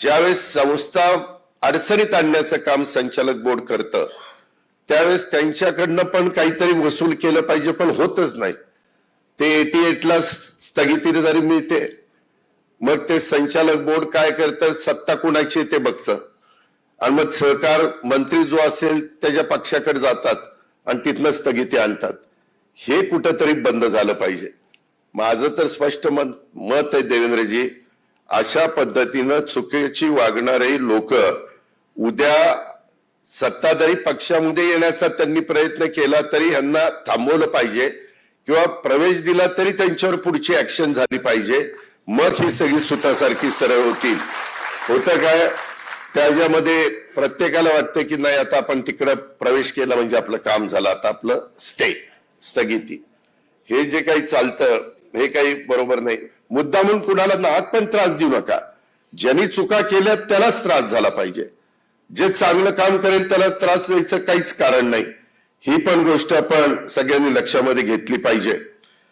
ज्यावेळेस संस्था अडचणीत आणण्याचं काम संचालक बोर्ड करतं त्यावेळेस त्यांच्याकडनं पण काहीतरी वसूल केलं पाहिजे, पण होतच नाही. ते 88 ला स्थगिती जरी मिळते, मग ते संचालक बोर्ड काय करतं, सत्ता कुणाची ते बघतं आणि मग सहकार मंत्री जो असेल त्याच्या पक्षाकडे जातात आणि तिथनं स्थगिती आणतात. हे कुठंतरी बंद झालं पाहिजे. माझं तर स्पष्ट मत आहे देवेंद्रजी, अशा पद्धतीनं चुकीची वागणारे लोक उद्या सत्ताधारी पक्षामध्ये येण्याचा त्यांनी प्रयत्न केला तरी यांना थांबवलं पाहिजे किंवा प्रवेश दिला तरी त्यांच्यावर पुढची ऍक्शन झाली पाहिजे. मग ही सगळी सुतासारखी सरळ होतील. होतं काय, त्याच्यामध्ये प्रत्येकाला वाटतं की नाही आता आपण तिकडं प्रवेश केला म्हणजे आपलं काम झालं, आता आपलं स्थगिती. हे जे काही चालतं हे काही बरोबर नाही. मुद्दामून कुणाला नाहक पण त्रास देऊ नका. ज्यांनी चुका केल्या त्यालाच त्रास झाला पाहिजे. जे चांगलं काम करेल त्याला त्रास द्यायचं काहीच कारण नाही. ही पण गोष्ट आपण सगळ्यांनी लक्षामध्ये घेतली पाहिजे.